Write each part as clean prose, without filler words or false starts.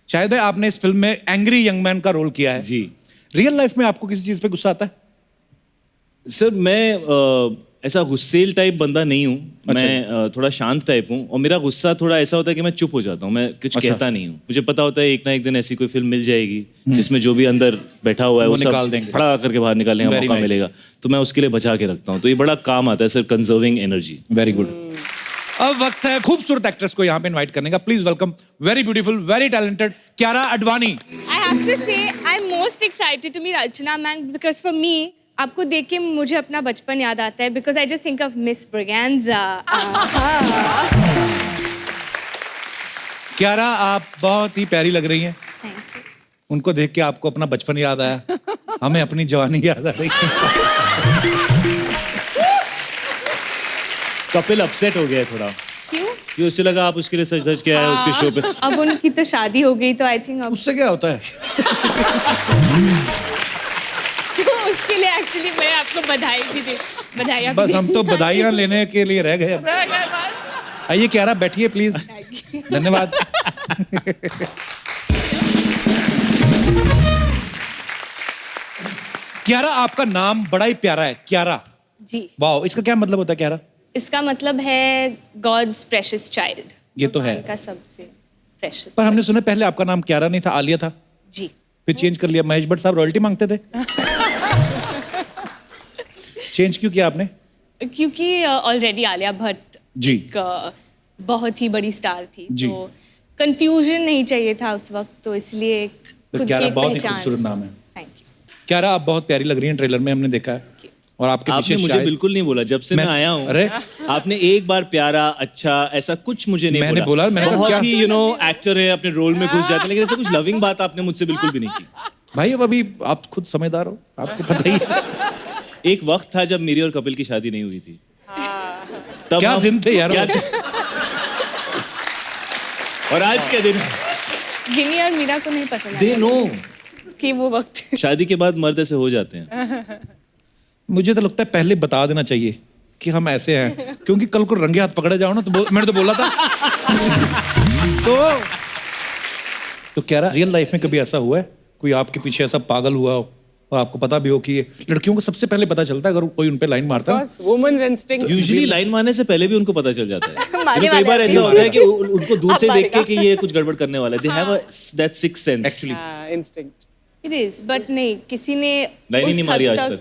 शायद भाई आपने इस फिल्म में एंग्री यंग मैन का रोल किया है जी रियल लाइफ में आपको किसी चीज पे गुस्सा आता है? सर मैं ऐसा गुस्सेल टाइप बंदा नहीं हूँ। मैं थोड़ा शांत टाइप हूँ और मेरा गुस्सा थोड़ा ऐसा होता है कि मैं चुप हो जाता हूँ, मैं कुछ कहता नहीं हूँ। मुझे पता होता है एक ना एक दिन ऐसी कोई फिल्म मिल जाएगी जिसमें जो भी अंदर बैठा हुआ है वो सब निकाल देंगे, फड़ा करके बाहर निकालने का Very मौका nice. मिलेगा, तो मैं उसके लिए बचा के रखता हूँ। तो ये बड़ा काम आता है sir, conserving energy. Very good. अब वक्त है खूबसूरत एक्ट्रेस को यहाँ पे इनवाइट करने का। Please welcome very beautiful very talented Kiara Advani. I have to say I'm most excited to meet Archana ma'am because for me आपको देख के मुझे अपना बचपन याद आता है because I just think of Miss Braganza. Kiara आप बहुत ही प्यारी लग रही हैं। Thank you. उनको देख के आपको अपना बचपन याद आया, हमें अपनी जवानी याद आ रही है। कपिल अपसेट हो गया है थोड़ा क्यों? कि उससे लगा आप उसके लिए सच सच के आए उसके शो पे। अब उनकी तो शादी हो गई तो आई थिंक अब उससे क्या होता है? तो उसके लिए एक्चुअली मैं आपको बधाई भी दी बधाई बस हम तो बधाइयाँ लेने के लिए रह गए अब। आइए कियारा बैठिए प्लीज। धन्यवाद। कियारा आपका नाम बड़ा ही प्यारा है, कियारा। जी वाह, इसका क्या मतलब होता है कियारा? इसका मतलब है गॉड्स प्रेशियस चाइल्ड। ये तो है। का सबसे प्रेशियस। पर हमने सुना पहले आपका नाम कियारा नहीं था, आलिया था, जी फिर चेंज कर लिया। महेश भट्ट साहब रॉयल्टी मांगते थे। चेंज क्यों किया आपने? क्योंकि ऑलरेडी आलिया भट्ट जी एक बहुत ही बड़ी स्टार थी, जी। तो कंफ्यूजन नहीं चाहिए था उस वक्त, तो इसलिए एक तो खुद की कियारा एक बहुत ही पहचान। खूबसूरत नाम है। Thank you. कियारा आप बहुत प्यारी लग रही हैं, ट्रेलर में हमने देखा है। और आपके आपने पीछे मुझे शायद बिल्कुल नहीं बोला जब से मैं आया हूँ। अरे आपने एक बार प्यारा अच्छा ऐसा कुछ मुझे नहीं मैंने बोला, मैंने कहा बहुत क्या? ही एक्टर है, अपने रोल में घुस जाते हैं, लेकिन ऐसा कुछ लविंग बात आपने मुझसे बिल्कुल भी नहीं की। भाई अब अभी आप खुद समझदार हो, आपको पता ही है। एक वक्त था जब मेरी और कपिल की शादी नहीं हुई थी। तब क्या दिन थे यार वो? और आज के दिन गिनी और मीरा को नहीं पसंद दे आया नो कि वो वक्त शादी के बाद मर्द ऐसे हो जाते हैं। मुझे तो लगता है पहले बता देना चाहिए कि हम ऐसे हैं, क्योंकि कल को रंगे हाथ पकड़े जाओ ना तो मैंने तो बोला था। तो कह रहा रियल लाइफ में कभी ऐसा हुआ है कोई आपके पीछे ऐसा पागल हुआ हो और आपको पता भी हो कि ये लड़कियों को सबसे पहले पता चलता है अगर कोई उन पे लाइन मारता है? Women's instinct. यूजुअली लाइन मारने से पहले भी उनको पता चल जाता है। मारने कई बार वाले ऐसा आदमी होता है कि उनको दूर से आप देख के मारेगा। कि ये कुछ गड़बड़ करने वाला है। They have that six sense actually instinct. It is but नहीं किसी ने लाइन ही नहीं उस मारी हद आज तक।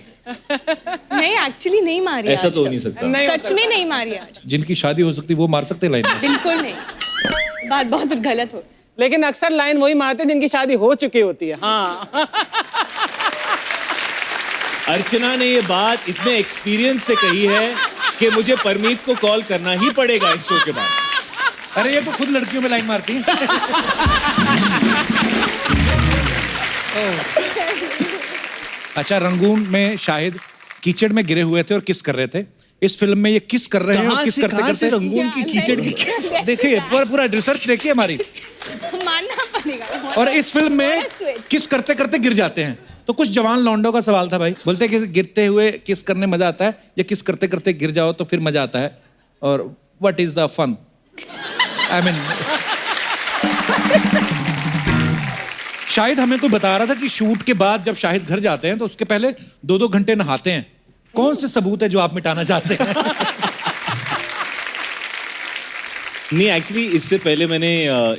नहीं एक्चुअली नहीं मारी ऐसा आज तो हो तक। नहीं सकता। सच में नहीं मारी आज, जिनकी शादी हो सकती है वो मार सकते हैं लाइन में। बिल्कुल नहीं। बात बहुत गलत हो। लेकिन अक्सर लाइन वही मारते हैं जिनकी शादी हो चुकी होती है। हाँ। अर्चना ने ये बात इतने एक्सपीरियंस से कही है कि मुझे परमीत को कॉल करना ही पड़ेगा इस शो के बाद। अरे ये तो खुद लड़कियों में लाइन मारती है। अच्छा, रंगून में शाहिद कीचड़ में गिरे हुए थे और किस कर रहे थे। इस फिल्म में ये किस कर रहे हैं और किस करते कहाँ से करते रंगून की कीचड़ की देखिए पूरा रिसर्च देखिए हमारी। मानना पड़ेगा। और इस फिल्म में किस करते करते गिर जाते हैं। तो कुछ जवान लौंडों का सवाल था भाई, बोलते हैं कि गिरते हुए किस करने मजा आता है या किस करते करते गिर जाओ तो फिर मजा आता है, और what is the fun? I mean Shahid हमें तो बता रहा था कि शूट के बाद जब शाहिद घर जाते हैं तो उसके पहले 2-2 घंटे नहाते हैं। कौन से सबूत है जो आप मिटाना चाहते हैं? नहीं, एक्चुअली इससे पहले मैंने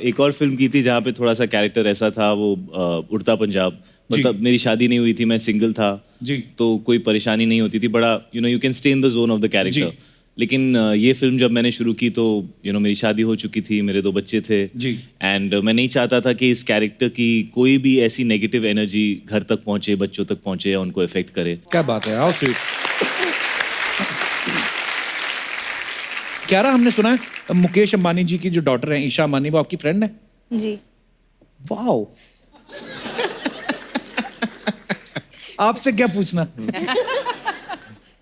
एक और फिल्म की थी जहाँ पे थोड़ा सा कैरेक्टर ऐसा था, वो उड़ता पंजाब। मतलब मेरी शादी नहीं हुई थी, मैं सिंगल था जी। तो कोई परेशानी नहीं होती थी, बड़ा you can stay in the zone of the character. लेकिन ये फिल्म जब मैंने शुरू की तो मेरी शादी हो चुकी थी, मेरे 2 बच्चे थे जी। एंड मैं नहीं चाहता था कि इस कैरेक्टर की कोई भी ऐसी नेगेटिव एनर्जी घर तक पहुंचे, बच्चों तक पहुंचे या उनको इफेक्ट करे। क्या बात है, हाउ स्वीट। क्यारा, हमने सुना है मुकेश अंबानी जी की जो डॉटर है ईशा अंबानी, वो आपकी फ्रेंड है? जी। वाओ। आपसे क्या पूछना?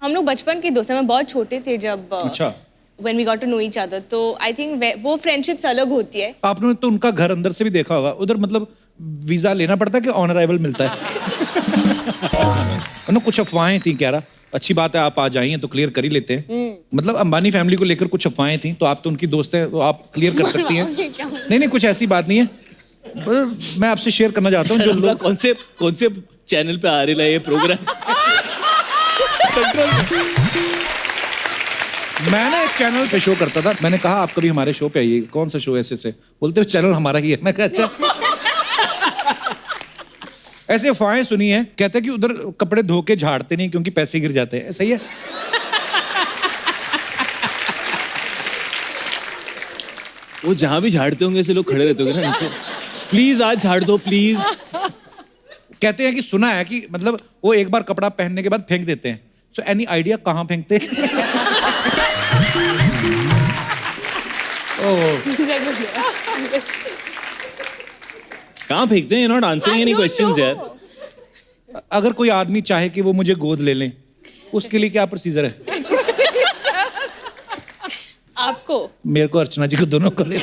हम लोग बचपन के दोस्त हैं, मैं बहुत छोटे थे जब अच्छा। when we got to know each other, तो आई थिंक वो फ्रेंडशिप्स अलग होती है। आपने तो उनका घर अंदर से भी देखा होगा, उधर मतलब वीजा लेना पड़ता है कि ऑन अराइवल मिलता है? ना कुछ अफवाहें थी क्यारा, अच्छी बात है आप आ जाइए तो क्लियर कर ही लेते हैं। मतलब अंबानी फैमिली को लेकर कुछ अफवाहें थी, तो आप तो उनकी दोस्त हैं तो आप क्लियर कर सकती हैं। नहीं नहीं, कुछ ऐसी बात नहीं है, मैं आपसे शेयर करना चाहता हूँ जो लोग कौन से चैनल पे आ रहा है ये प्रोग्राम? मैंने एक चैनल पे शो करता था, मैंने कहा आप कभी हमारे शो पे आइए। कौन सा शो? ऐसे बोलते हो चैनल हमारा ही है। मैं कहा अच्छा। ऐसे अफवाहें सुनी है, कहते हैं कि उधर कपड़े धो के झाड़ते नहीं क्योंकि पैसे गिर जाते हैं। सही है? वो जहां भी झाड़ते होंगे ऐसे लोग खड़े रहते होंगे ना नीचे, प्लीज आज झाड़ दो प्लीज। कहते हैं कि सुना है कि मतलब वो एक बार कपड़ा पहनने के बाद फेंक देते हैं। सो एनी आइडिया कहाँ फेंकते हैं? कहाँ फेंकते हैं? You're not answering any questions यार। अगर कोई आदमी चाहे कि वो मुझे गोद ले लें, उसके लिए क्या प्रोसीजर है? आपको मेरे को, अर्चना जी को, दोनों को ले।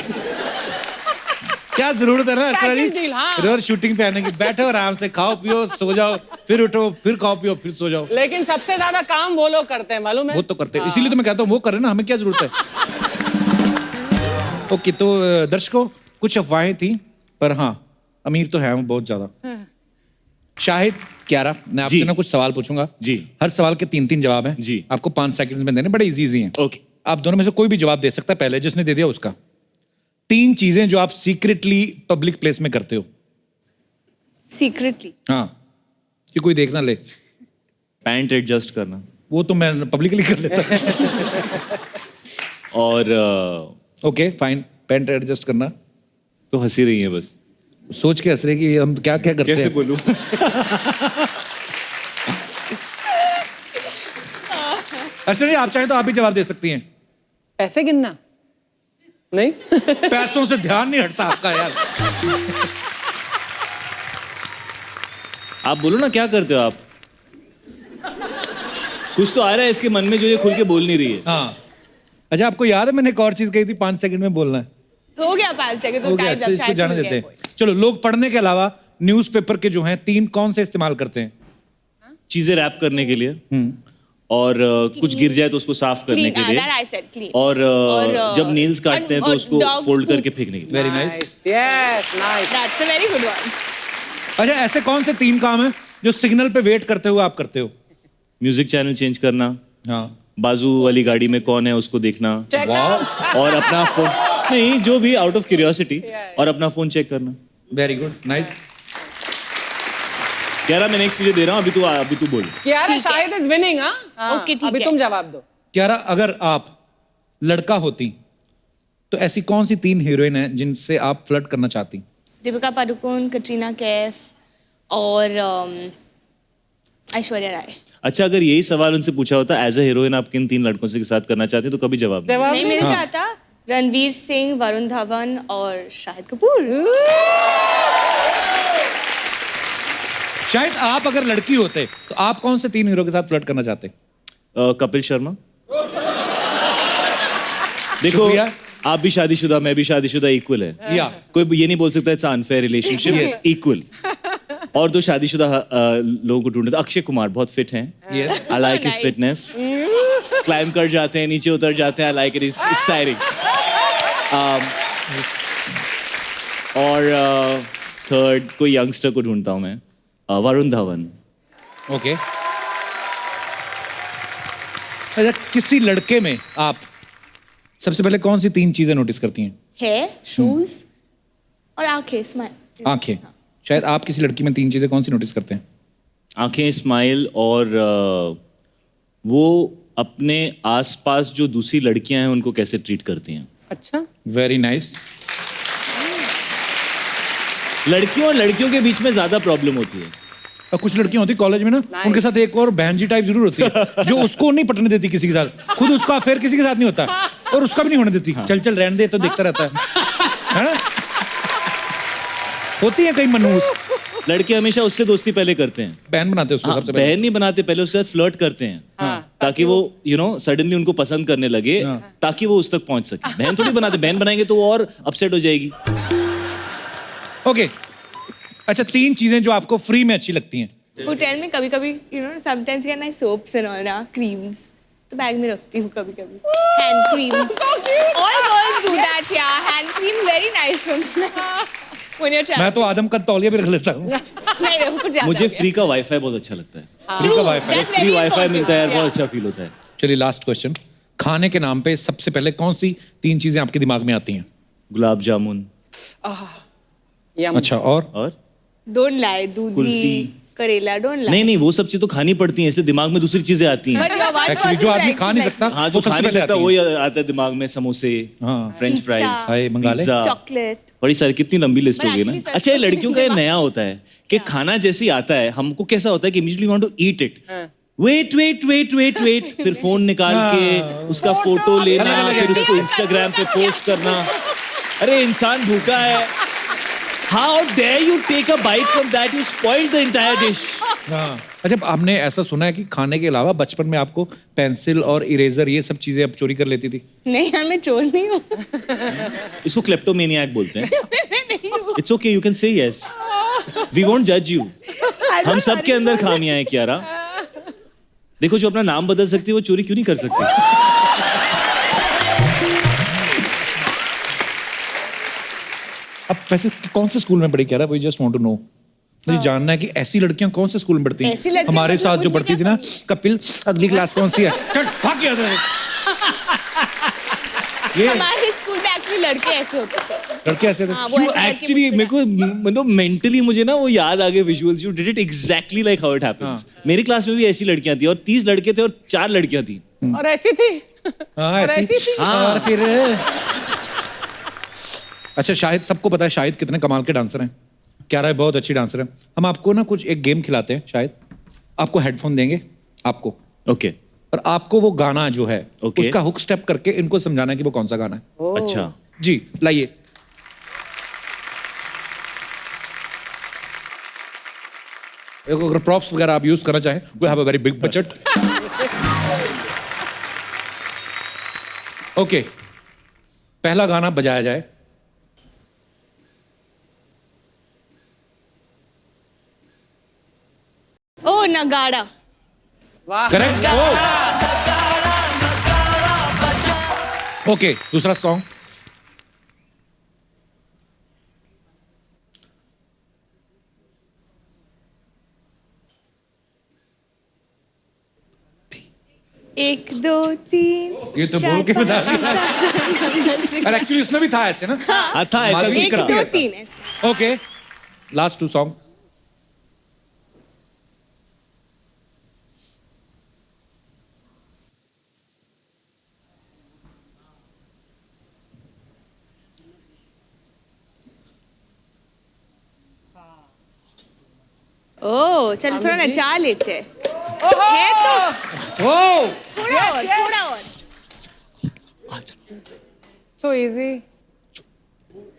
क्या जरूरत है ना अर्चना जी? Package deal, हाँ। रोज शूटिंग पे आने की, बैठो आराम से, खाओ पियो, सो जाओ, फिर उठो, फिर खाओ पियो, फिर सो जाओ। लेकिन सबसे ज्यादा काम वो लोग करते हैं, मालूम है? वो तो करते हैं, इसीलिए तो मैं कहता हूँ वो करे ना, हमें क्या जरूरत है? ओके, तो दर्शकों कुछ अफवाहें थी, पर हाँ अमीर तो है वो बहुत ज्यादा। शाहिद, क्यारा, मैं आपसे जी। ना कुछ सवाल पूछूंगा जी। हर सवाल के 3-3 जवाब हैं जी। आपको 5 सेकंड्स में देने, बड़े इजी हैं। ओके। आप दोनों में से कोई भी जवाब दे सकता है, पहले जिसने दे दिया उसका। 3 चीजें जो आप सीक्रेटली पब्लिक प्लेस में करते हो। सीक्रेटली? हाँ, कि कोई देख ना ले। पैंट एडजस्ट करना। वो तो मैं पब्लिकली कर लेता हूँ। और ओके फाइन, पैंट एडजस्ट करना। तो हंसी रही है बस, सोच के हंस रहे कि हम क्या क्या करते कैसे हैं। बोलूं? अच्छा जी, आप चाहें तो आप भी जवाब दे सकती हैं। पैसे गिनना नहीं? पैसों से ध्यान नहीं हटता आपका यार। आप बोलो ना क्या करते हो आप? कुछ तो आ रहा है इसके मन में जो ये खुल के बोल नहीं रही है। हाँ, अच्छा आपको याद है मैंने एक और चीज कही थी, 5 सेकंड में बोलना है। हो गया 5 सेकंड तो हो गया, टाइम इसको जाने देते हैं। चलो, लोग पढ़ने के अलावा न्यूज़पेपर के जो हैं 3 कौन से इस्तेमाल करते हैं? चीजें रैप करने के लिए, और कुछ गिर जाए तो उसको साफ करने के लिए, और जब नेल्स काटते हैं तो उसको फोल्ड करके फेंकने के लिए। Very nice. Yes, nice. That's a very good one. अच्छा, ऐसे कौन से 3 काम हैं जो सिग्नल पे वेट करते हुए आप करते हो? म्यूजिक चैनल चेंज करना, हाँ, बाजू वाली गाड़ी में कौन है उसको देखना, Check वाह, और अपना फोन, नहीं जो भी आउट ऑफ क्यूरियोसिटी, और अपना फोन चेक करना। Very good, nice. कह रहा मैं नेक्स्ट तुझे दे रहा हूँ, अभी तू बोल। यार शाहिद इज विनिंग। हाँ, Okay, ठीक अभी है। तुम जवाब दो। क्यारा, अगर आप लड़का होती तो ऐसी कौन सी 3 हीरोइन हैं जिनसे आप फ्लर्ट करना चाहती? दीपिका पादुकोण, कटरीना कैफ और ऐश्वर्या राय। अच्छा, अगर यही सवाल उनसे पूछा होता एज अ हीरोइन आप किन 3 लड़कों से के साथ करना चाहते हो, तो कभी जवाब नहीं। नहीं मिल जाता। रणवीर सिंह, वरुण धवन और शाहिद कपूर। शायद आप अगर लड़की होते तो आप कौन से 3 हीरो के साथ फ्लर्ट करना चाहते? कपिल शर्मा। देखो, शुक्रिया। आप भी शादीशुदा, मैं भी शादीशुदा, इक्वल है। या कोई ये नहीं बोल सकता इट्स अनफेयर रिलेशनशिप, इक्वल। और 2 शादीशुदा लोगों को ढूंढते, अक्षय कुमार बहुत फिट हैं। Yes, I like his fitness. Climb कर जाते हैं, नीचे उतर जाते हैं, I like it, is exciting. और थर्ड कोई यंगस्टर को ढूंढता हूं मैं, वरुण धवन। ओके। अच्छा, किसी लड़के में आप सबसे पहले कौन सी 3 चीजें नोटिस करती हैं? हेयर, शूज और आंखें, स्माइल। आंखें। शायद आप किसी लड़की में 3 चीजें कौन सी नोटिस करते हैं? आंखें, स्माइल, और वो अपने आसपास जो दूसरी लड़कियां हैं उनको कैसे ट्रीट करती हैं। अच्छा, वेरी नाइस। लड़कियों और लड़कियों के बीच में ज्यादा प्रॉब्लम होती है। और कुछ लड़कियां होती कॉलेज में ना, उनके साथ एक और बहन जी टाइप जरूर होती है जो उसको नहीं पटने देती किसी के साथ, खुद उसका अफेयर किसी के साथ नहीं होता और उसका भी नहीं होने देती। चल चल रहने दे, तो देखता रहता है ना? होती है कई मनहूस। लड़के हमेशा उससे दोस्ती पहले करते हैं। बहन बनाते हैं उसको सबसे पहले। बहन नहीं बनाते, पहले उसके साथ फ्लर्ट करते हैं, ताकि वो सडनली उनको पसंद करने लगे, ताकि वो उस तक पहुंच सके। बहन थोड़ी बनाते, बहन बनाएंगे तो वो और अपसेट हो जाएगी। ओके, अच्छा 3 चीजें जो आपको फ्री में अच्छी लगती हैं। होटल में कभी कभी sometimes get nice soaps and all ना, क्रीम्स तो बैग में रखती हूँ कभी कभी। Hand creams, all girls do that. या hand cream very nice from When you're मैं traveling. तो आदम का तौलिया भी रख लेता हूँ। नहीं नहीं, कुछ ज्यादा मुझे हो गया। फ्री का वाईफाई बहुत अच्छा लगता है। फ्री का wifi. That's free very wifi important. मिलता है यार, Yeah. बहुत अच्छा फील होता है। चलिए लास्ट क्वेश्चन, खाने के नाम पे सबसे पहले कौन सी 3 चीजें आपके दिमाग में आती हैं? गुलाब जामुन यम। अच्छा, और Don't lie, दूधी, कुल्फी। करेला, don't lie. नहीं नहीं, वो सब चीज तो खानी पड़ती हैं, इसलिए दिमाग में दूसरी चीजें आती हैं। But your one actually was जो आदमी right, खा नहीं like सकता हाँ, वो जो सबसे खा नहीं पहले सकता आती वही है। आता है दिमाग में, समोसे, हाँ। French Pizza. फ्राइज, हाय, मंगा ले। Pizza, Chocolate. बड़ी सारी, कितनी लंबी लिस्ट But हो गई ना। actually सच अच्छा, ये में लड़कियों का ये दिमाग- नया होता है कि खाना जैसे ही आता है हमको कैसा होता है कि immediately want to eat it. Wait wait wait wait wait, फिर फोन निकाल के उसका फोटो लेना, अलग-अलग फिर उसको इंस्टाग्राम पे पोस्ट करना। अरे इंसान भूखा है। How dare you take a bite from that? You spoiled the entire dish. हाँ। अच्छा, आपने ऐसा सुना है कि खाने के अलावा बचपन में आपको पेंसिल और इरेजर ये सब चीजें आप चोरी कर लेती थी? नहीं यार, मैं चोर नहीं हूँ। इसको क्लेप्टोमेनियाक बोलते हैं। It's okay, you can say yes. We won't judge you. हम सबके अंदर खामियां हैं कियारा। देखो, जो अपना नाम बदल सकती है वो चोरी क्यों नहीं कर सकती? अब वैसे कौन से स्कूल में पढ़ी क्या रहा? We just want to know. मुझे जानना है कि ऐसी लड़कियां कौन से स्कूल में पढ़ती ऐसी हैं? लड़कियां हमारे मतलब साथ जो मुझे पढ़ती क्या थी ना, कपिल, अगली क्लास कौन सी है? चल भाग के इधर। ये हमारे स्कूल में एक्चुअली लड़के ऐसे होते थे। लड़के ऐसे थे। हाँ, वो ऐसे लड़के एक्चुअली मुझसे मेरे को मतलब मेंटली मुझे ना वो याद आ गए visuals. You did it exactly like how it happens. मेरी क्लास में भी ऐसी लड़कियां थी और 30 लड़के थे और 4 लड़कियां थी। और ऐसी थी। हाँ, और ऐसी ऐसी थी। और फिर अच्छा, शाहिद, सबको पता है शाहिद कितने कमाल के डांसर हैं। क्यारा बहुत अच्छी डांसर है। हम आपको ना कुछ एक गेम खिलाते हैं। शाहिद आपको हेडफोन देंगे, आपको, ओके और आपको वो गाना जो है Okay. उसका हुक स्टेप करके इनको समझाना है कि वो कौन सा गाना है। अच्छा, जी लाइए। अगर प्रॉप्स वगैरह आप यूज करना चाहें, we have a very big budget. Okay, पहला गाना बजाया जाए। ओ नगाड़ा। वाह। करेक्ट। ओके, दूसरा सॉन्ग। एक दो तीन। ये तो बोल के बता दिया। और एक्चुअली इसमें भी था ऐसे ना। था ऐसा माधुरी कुछ एक करती था। दो ऐसा। तीन ऐसे। Okay, last 2 song. ओ चल थोड़ा नचा लेते हैं। है तो ओ थोड़ा और, थोड़ा और। So easy.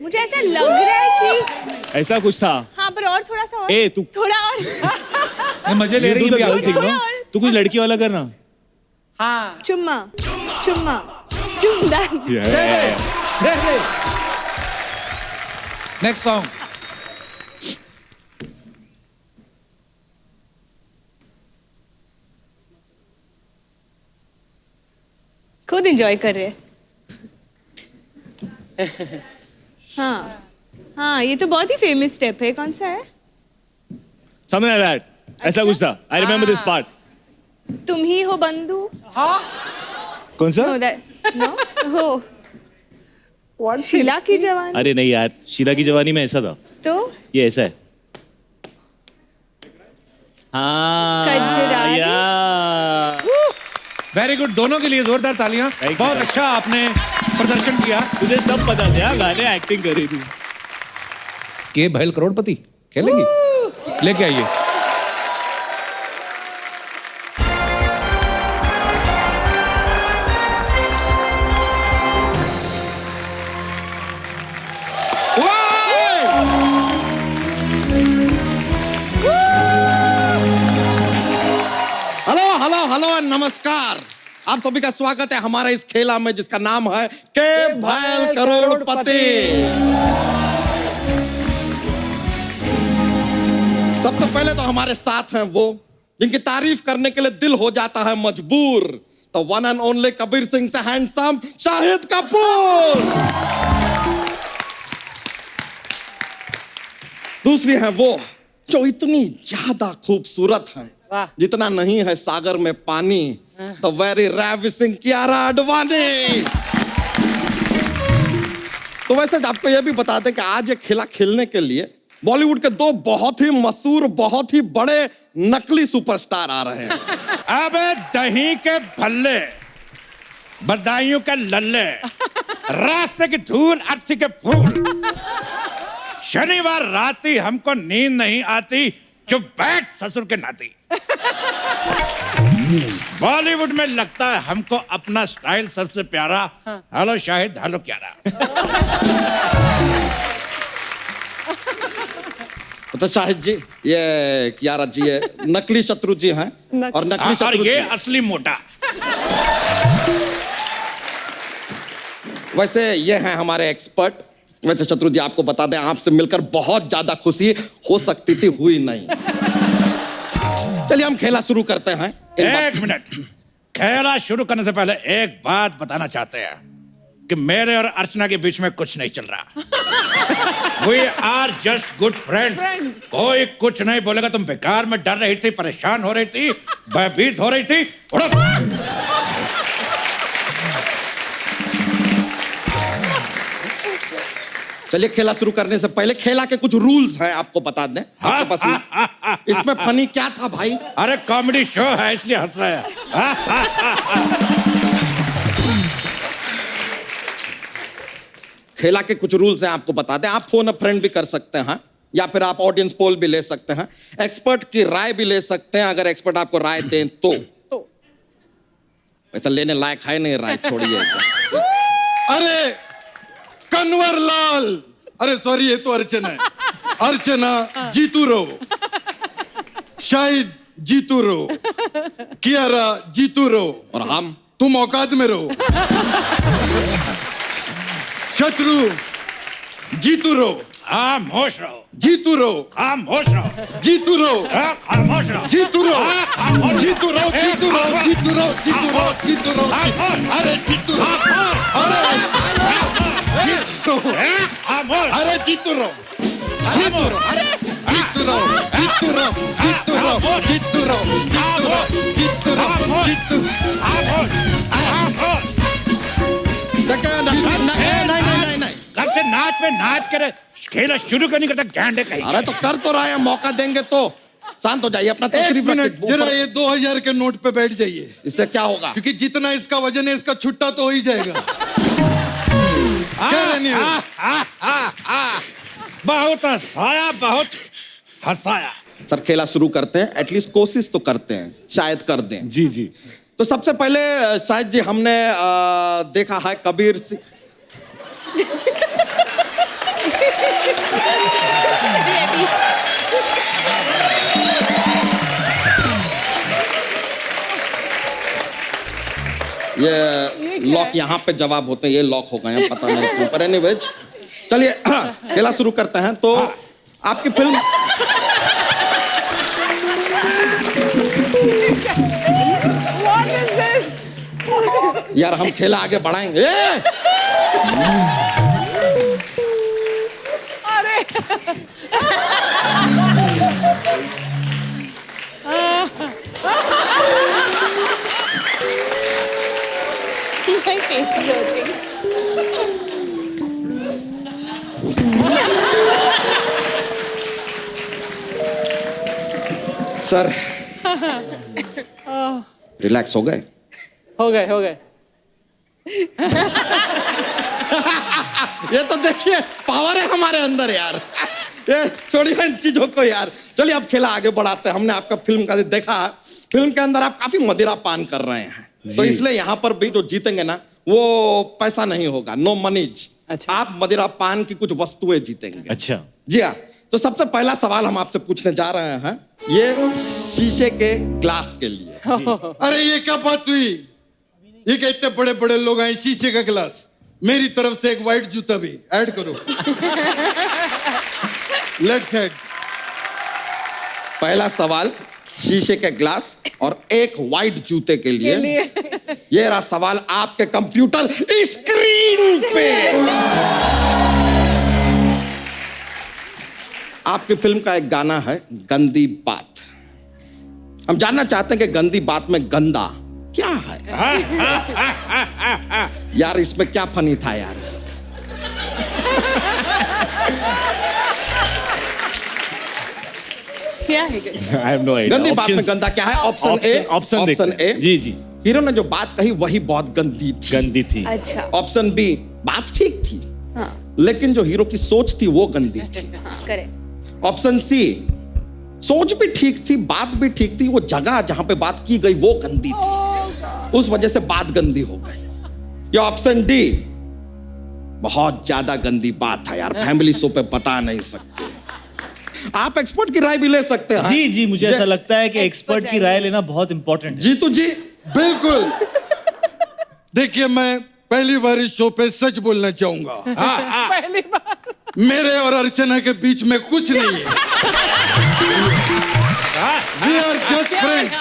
मुझे ऐसा लग रहा है कि ऐसा कुछ था। हाँ, पर और थोड़ा सा और। ए, तू- थोड़ा और। ये मजे ले रही है गलत भी थी आप। ना। तू कुछ लड़की वाला करना। हाँ। चुम्मा चुम्मा चुमदान। Next song. खुद एंजॉय कर रहे हैं। हाँ हाँ, ये तो बहुत ही फेमस स्टेप है। कौन सा है? Something like that. ऐसा कुछ था। I remember this part. तुम ही हो बंधु। कौन सा? No, that no हो What? शीला की जवानी। अरे नहीं यार, शीला की जवानी में ऐसा था। तो ये ऐसा है। हाँ कजरारी। यार। वेरी गुड, दोनों के लिए जोरदार तालियां। Thank you. बहुत अच्छा आपने प्रदर्शन किया। तुझे सब पता था, गाने एक्टिंग करी थी। के भैल करोड़पति खेलेंगी? लेके आइए। हेलो हेलो हेलो नमस्कार। आप सभी का स्वागत है हमारे इस खेला में जिसका नाम है के भैल करोड़पति। सबसे पहले तो हमारे साथ हैं वो जिनकी तारीफ करने के लिए दिल हो जाता है मजबूर। तो one and only Kabir Singh से हैंडसम शाहिद कपूर। दूसरी है वो जो इतनी ज्यादा खूबसूरत है वाह। जितना नहीं है सागर में पानी, तो वेरी रेविसिंग कियारा आडवाणी। तो वैसे आपको यह भी बता दें कि आज ये खेला खेलने के लिए बॉलीवुड के दो बहुत ही मशहूर, बहुत ही बड़े नकली सुपरस्टार आ रहे हैं। अबे दही के भल्ले, बदायूं के लल्ले, रास्ते की धूल, अर्थी के फूल। शनिवार राती हमको नींद नहीं आती, चुप बैठ ससुर के नाती। बॉलीवुड में लगता है हमको अपना स्टाइल सबसे प्यारा। हेलो शाहिद, हेलो क्यारा। तो शाहिद जी, ये कियारा जी ये नकली शत्रु जी हैं और नकली और शत्रु ये जी। असली मोटा। वैसे ये हैं हमारे एक्सपर्ट। वैसे शत्रु जी आपको बता दें, आपसे मिलकर बहुत ज्यादा खुशी हो सकती थी, हुई नहीं। चलिए हम खेला शुरू करते हैं। एक मिनट, खेला शुरू करने से पहले एक बात बताना चाहते हैं कि मेरे और अर्चना के बीच में कुछ नहीं चल रहा। We are just good friends. कोई कुछ नहीं बोलेगा। तुम बेकार में डर रही थी, परेशान हो रही थी, भयभीत हो रही थी। उड़ो। चलिए खेला शुरू करने से पहले खेला के कुछ रूल्स हैं, आपको बता दें। आपके पास इसमें फनी क्या था भाई? अरे कॉमेडी शो है इसलिए हंस रहे हैं। खेला के कुछ रूल्स हैं, आपको बता दें। आप फोन अ फ्रेंड भी कर सकते हैं या फिर आप ऑडियंस पोल भी ले सकते हैं, एक्सपर्ट की राय भी ले सकते हैं अगर एक्सपर्ट आपको राय दें तो। वैसा लेने लायक है नहीं राय, छोड़िए। अरे कन्वर लाल, अरे सॉरी ये तो अर्चना है। अर्चना जीतू रहो, शाहिद जीतू रहो, कियारा जीतू रहो, और हम तुम औकात में रहो। शत्रु जीतू रहो, खामोश रहो, जीतू रहो, खामोश रहो, जीतू रहो, खामोश रहो, जीतू रहो, जीतू रहो, जीतू रहो, जीतू रहो, जीतू रहो, जीतू रहो, अरे जीतू रहो, अरे खामोश। अरे जीतू रहो, जीतू रहो, अरे जीतू रहो, जीतू रहो, जीतू रहो, जीतू रहो, जीतू रहो, जीतू रहो, जीतू। नहीं। कब से नाच पे नाच कर खेला शुरू करने करता गैंडे कहीं। अरे तो कर तो रहा है, मौका देंगे तो शांत हो जाइए। अपना एक तशरीफ मिनट रखिए। जरा ये 2000 के नोट पे बैठ जाइए, इससे क्या होगा? क्योंकि जितना इसका वजन है इसका छुट्टा तो हो ही जाएगा। क्या रहनी है? बहुत हंसाया, बहुत हंसाया। सर खेला शुरू करते हैं, एटलीस्ट कोशिश तो करते हैं, शायद कर दें। जी जी। तो सबसे पहले शायद जी हमने देखा है कबीर सिंह। ये लॉक यहाँ पे जवाब होते हैं, ये लॉक हो गए हैं, पता नहीं क्यों, पर एनीवेज चलिए खेला शुरू करते हैं। तो आपकी फिल्म What is this? यार हम खेला आगे बढ़ाएंगे। अरे My face is hurting. Sir relax हो गए? हो गए। ये तो देखिए पावर है हमारे अंदर यार। ये छोड़िए इन चीजों को यार। चलिए अब खेला आगे बढ़ाते हैं। हमने आपका फिल्म का देखा, फिल्म के अंदर आप काफी मदिरा पान कर रहे हैं, तो इसलिए यहाँ पर भी जो जीतेंगे ना वो पैसा नहीं होगा, नो मनीज। अच्छा। आप मदिरा पान की कुछ वस्तुएं जीतेंगे। अच्छा। जी हाँ। तो सबसे पहला सवाल हम आपसे पूछने जा रहे हैं, ये शीशे के ग्लास के लिए। अरे ये क्या बात हुई? ये क्या इतने बड़े बड़े लोग आए, शीशे का गिलास? मेरी तरफ से एक वाइट जूता भी ऐड करो। Let's head. पहला सवाल शीशे के ग्लास और एक वाइट जूते के लिए। ये रहा सवाल आपके कंप्यूटर स्क्रीन पे। आपकी फिल्म का एक गाना है गंदी बात। हम जानना चाहते हैं कि गंदी बात में गंदा क्या है। यार इसमें क्या फनी था यार। क्या है आई हैव नो आइडिया। गंदी बात में गंदा क्या है? Option A. Ji ji. Hero ने जो बात कही वही बहुत गंदी थी। गंदी थी। अच्छा। ऑप्शन बी, बात ठीक थी हाँ लेकिन जो हीरो की सोच थी वो गंदी थी। करेक्ट। ऑप्शन सी, सोच भी ठीक थी, बात भी ठीक थी, वो जगह जहां पे बात की गई वो गंदी थी, उस वजह से बात गंदी हो गई। या ऑप्शन डी, बहुत ज्यादा गंदी बात है यार, फैमिली शो पे बता नहीं सकते। आप एक्सपर्ट की राय भी ले सकते हैं। जी जी, मुझे ऐसा लगता है कि एक्सपर्ट की राय लेना बहुत इंपॉर्टेंट है। जीतू जी। बिल्कुल। देखिए, मैं पहली बार इस शो पे सच बोलना चाहूंगा। पहली बार। मेरे और अर्चना के बीच में कुछ नहीं है। We are just friends।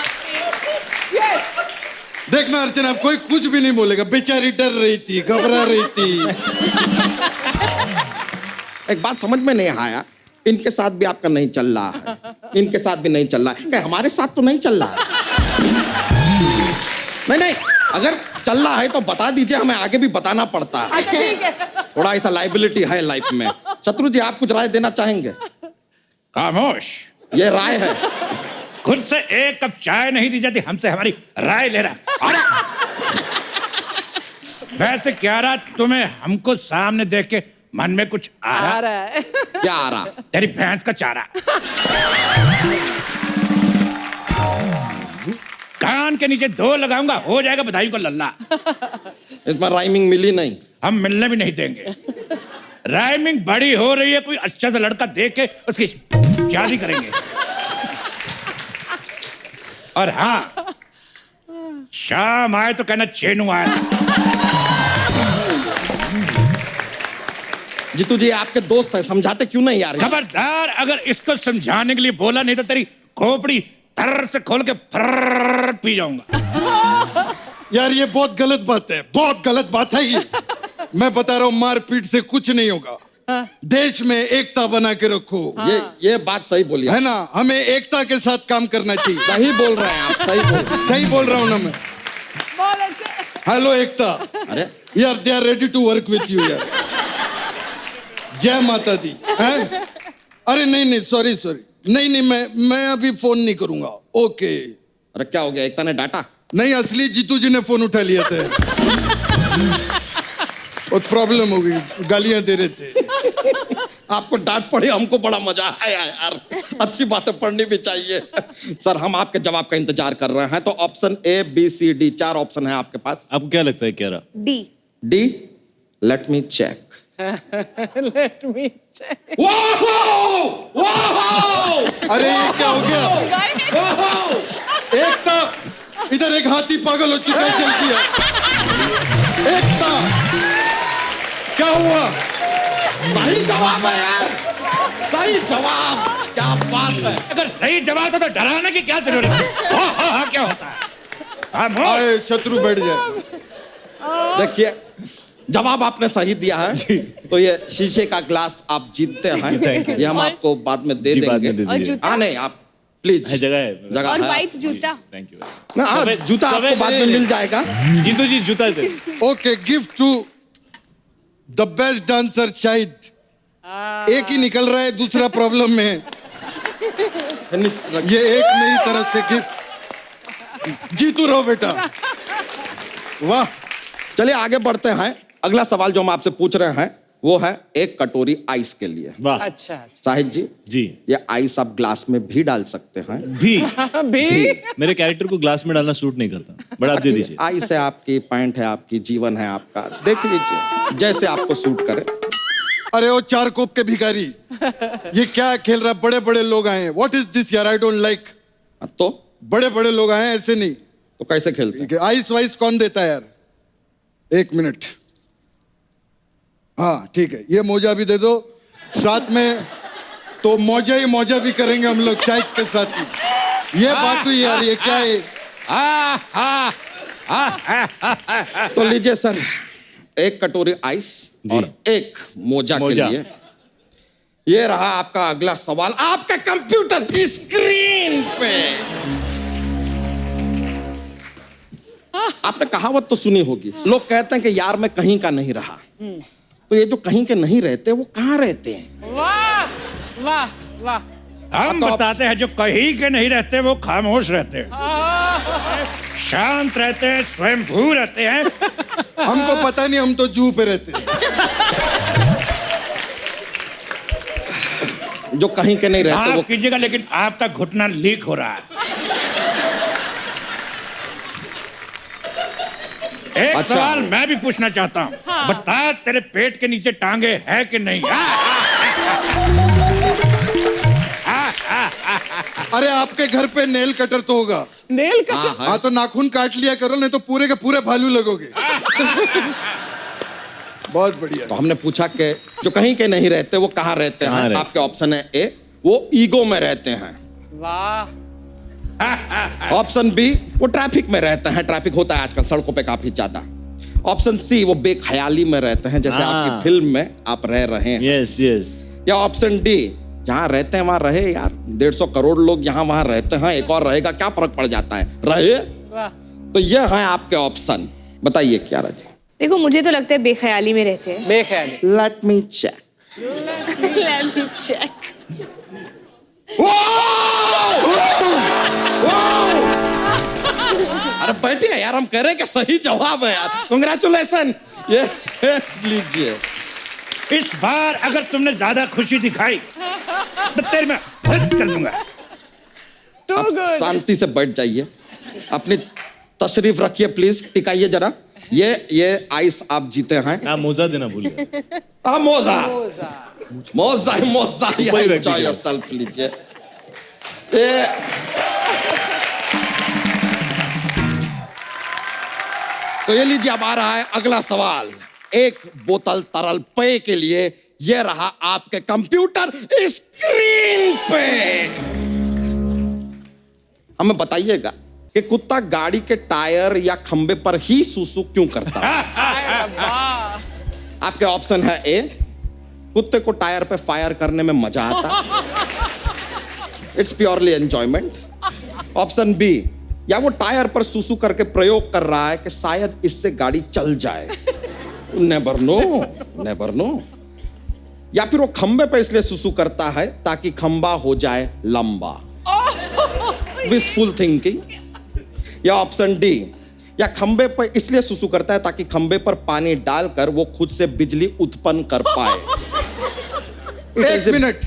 देखना अर्चना, कोई कुछ भी नहीं बोलेगा, बेचारी डर रही थी, घबरा रही थी। एक बात समझ में नहीं आया, इनके साथ भी आपका नहीं चल रहा है, इनके साथ भी नहीं चल रहा है, क्या हमारे साथ तो नहीं चल रहा है? नहीं, अगर चल रहा है तो बता दीजिए, हमें आगे भी बताना पड़ता है। अच्छा ठीक है। थोड़ा ऐसा लाइबिलिटी है लाइफ में। शत्रु जी, आप कुछ राय देना चाहेंगे? खामोश। ये राय है। खुद से एक कप चाय नहीं दी जाती, हमसे हमारी राय ले रहा। अरे! वैसे क्या रहा तुम्हें हमको सामने देख के मन में कुछ आ रहा है। क्या आ रहा? तेरी भैंस का चारा। कान के नीचे 2 लगाऊंगा, हो जाएगा बधाई को लल्ला। इसमें राइमिंग मिली नहीं। हम मिलने भी नहीं देंगे। राइमिंग बड़ी हो रही है, कोई अच्छा सा लड़का देख के उसकी शादी करेंगे। और हाँ, शाम आए तो कहना चेनू आया। जीतू जी, आपके दोस्त हैं, समझाते क्यों नहीं यार? खबरदार, अगर इसको समझाने के लिए बोला नहीं तो तेरी खोपड़ी तर से खोल के फर्र पी जाऊंगा। यार ये बहुत गलत बात है, बहुत गलत बात है ये। मैं बता रहा हूँ, मारपीट से कुछ नहीं होगा। देश में एकता बना के रखो। ये बात सही बोली है ना, हमें एकता के साथ काम करना चाहिए। सही बोल रहे हैं आप, सही बोल रहा हूँ ना मैं। हेलो एकता। अरे यार, they are ready to work with you यार। जय माता दी। हैं? अरे नहीं, सॉरी, नहीं, मैं अभी फोन नहीं करूंगा। ओके। अरे क्या हो गया, एकता ने डांटा? नहीं, असली जीतू जी ने फोन उठा लिया था। और प्रॉब्लम हो गई, गालियां दे रहे थे। आपको डांट पड़ी, हमको बड़ा मजा आया यार। अच्छी बातें पढ़नी भी चाहिए। सर, हम आपके जवाब का इंतजार कर रहे हैं। तो option A, B, C, D, 4 option है आपके पास। आपको क्या लगता है क्या रहा? D. Let me check. Let me check। अरे ये क्या हो गया? एकता, इधर एक हाथी पागल हो चुका है, चलती है। एकता, क्या हुआ? सही जवाब है यार, सही जवाब। क्या बात है। अगर सही जवाब हो तो डराने की क्या जरूरत है? हाँ, क्या होता है? आए शत्रु बैठ जाए। देखिए, जवाब आपने सही दिया है तो ये शीशे का ग्लास आप जीतते हैं। ये हम आपको बाद में दे देंगे। और जूता? हाँ नहीं, आप प्लीज। जगह है। जगह और है। व्हाइट जूता। Thank you. ना, हाँ, जूता आपको बाद में मिल जाएगा। जीतू जी, जूता दे। Okay, gift to the best dancer. शायद एक ही निकल रहा है, दूसरा प्रॉब्लम में है। ये एक मेरी तरफ से गिफ्ट। जीतू रहो बेटा। वाह। चलिए आगे बढ़ते हैं। अगला सवाल जो हम आपसे पूछ रहे हैं वो है एक कटोरी आइस के लिए। वाह। अच्छा। साहिद जी, जी। ये आइस आप ग्लास में भी डाल सकते हैं। भी भी। मेरे कैरेक्टर को ग्लास में डालना सूट नहीं करता, बड़ा आप दे दीजिए। आइस है आपकी, पैंट है आपकी, जीवन है आपका, देख लीजिए जैसे आपको सूट करे। अरे वो 4 कोप के भिखारी, ये क्या खेल रहा? बड़े बड़े लोग आए हैं। व्हाट इज दिस यार? I don't like. तो बड़े बड़े लोग आए हैं, ऐसे नहीं। तो कैसे खेलते हैं? ठीक है, आइस वाइस कौन देता है यार? 1 मिनट। हाँ ठीक है, ये मोजा भी दे दो साथ में, तो मौजा ही मौजा भी करेंगे हम लोग चाय के साथ में। ये बात हुई यार, ये क्या है? तो लीजिए सर, एक कटोरी आइस और एक मोजा के मोजा। लिए ये रहा आपका अगला सवाल आपके कंप्यूटर स्क्रीन पे। आपने कहावत तो सुनी होगी, लोग कहते हैं कि यार मैं कहीं का नहीं रहा। तो ये जो कहीं के नहीं रहते वो कहाँ रहते हैं? वाह वाह वाह। हम बताते हैं जो कहीं के नहीं रहते वो खामोश रहते हैं, शांत रहते हैं, स्वयंभू रहते हैं। हमको पता नहीं, हम तो जू पे रहते हैं। जो कहीं के नहीं रहते वो माफ कीजिएगा लेकिन आपका घुटना लीक हो रहा है। एक अच्छा। सवाल मैं भी पूछना चाहता हूँ। बता तेरे पेट के नीचे टांगे है कि नहीं? अरे आपके घर पे नेल कटर तो होगा। Nail cutter. हाँ तो नाखून काट लिया करो, नहीं तो पूरे के पूरे भालू लगोगे। बहुत बढ़िया। तो हमने पूछा कि जो कहीं के नहीं रहते वो कहाँ रहते कहाँ हैं? रहते? आपके ऑप्शन है ए, वो ईगो में रहते हैं। वाह। ऑप्शन बी, वो ट्रैफिक में रहते हैं, ट्रैफिक होता है आजकल सड़कों पे काफी ज्यादा। ऑप्शन सी, वो बेख्याली में रहते हैं, जैसे आपकी फिल्म में आप रह रहे हैं। Yes yes. या ऑप्शन डी, जहाँ रहते हैं वहां रहे यार, 150 करोड़ लोग यहाँ वहां रहते हैं, एक और रहेगा क्या फर्क पड़ जाता है, रहे। वाह। तो ये है आपके ऑप्शन, बताइए क्या राजी? देखो मुझे तो लगता है बेख्याली में रहते हैं। बेख्याली। Let me check. Let me check. अरे बैठिए यार, हम कह रहे हैं कि सही जवाब है यार। कांग्रेचुलेशन, ये लीजिए। इस बार अगर तुमने ज्यादा खुशी दिखाई तो तेरे में रद्द कर दूंगा। Too आप good. शांति से बैठ जाइए, अपनी तशरीफ रखिए प्लीज, टिकाइए जरा। ये आइस आप जीते हैं। आप मोजा देना भूल गए। मोजा मोजा मोजा, ऊपर ही रख एंजॉय दीजिए। योरसेल्फ लीजिए। तो ये लीजिए, अब आ रहा है अगला सवाल। एक बोतल तरल पेय के लिए ये रहा आपके कंप्यूटर स्क्रीन पे। हमें बताइएगा कि कुत्ता गाड़ी के टायर या खंबे पर ही सूसू क्यों करता है? आपके ऑप्शन है ए, कुत्ते को टायर पे फायर करने में मजा आता, it's purely enjoyment. Option B, या वो टायर पर सूसू करके प्रयोग कर रहा है कि शायद इससे गाड़ी चल जाए, नेवर नो, नेवर नो। या फिर वो खंबे पे इसलिए सूसू करता है ताकि खंबा हो जाए लंबा, विशफुल थिंकिंग। या ऑप्शन डी, या खंबे पर इसलिए सूसू करता है ताकि खंबे पर पानी डालकर वो खुद से बिजली उत्पन्न कर पाए। एक मिनट,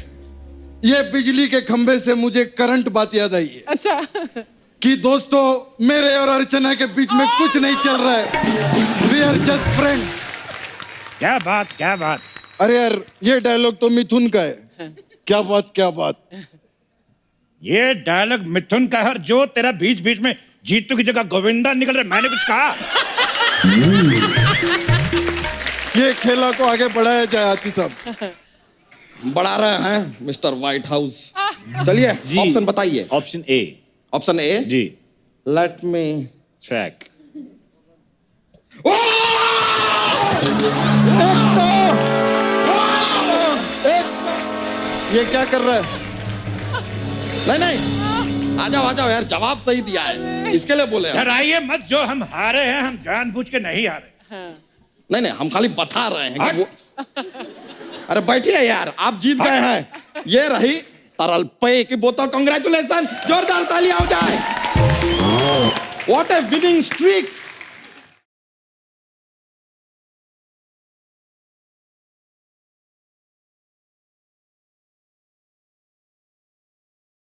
ये बिजली के खंबे से मुझे करंट बात याद आई है अच्छा। कि दोस्तों मेरे और अर्चना के बीच में कुछ नहीं चल रहा है, वी आर जस्ट फ्रेंड्स। क्या बात, क्या बात। अरे यार, ये डायलॉग तो मिथुन का है। क्या बात, क्या बात। ये डायलॉग मिथुन का है, और जो तेरा बीच बीच में जीतू की जगह गोविंदा निकल रहा है, मैंने कुछ कहा? ये खेला को आगे बढ़ाया जाए आती साहब। बढ़ा रहे हैं मिस्टर व्हाइट हाउस। चलिए जी। ऑप्शन बताइए। Option A. ऑप्शन ए, जी। Let me track. ये क्या कर रहा है? नहीं नहीं, आ जाओ यार, जवाब सही दिया है, इसके लिए बोले हम। डराइए मत, जो हम हारे हैं हम जानबूझ के नहीं हारे। नहीं नहीं, हम खाली बता रहे हैं कि वो। अरे बैठिए यार, आप जीत गए हैं। ये रही तरल पेय की बोतल, कांग्रेचुलेशन, जोरदार तालियां हो जाए। What A winning streak.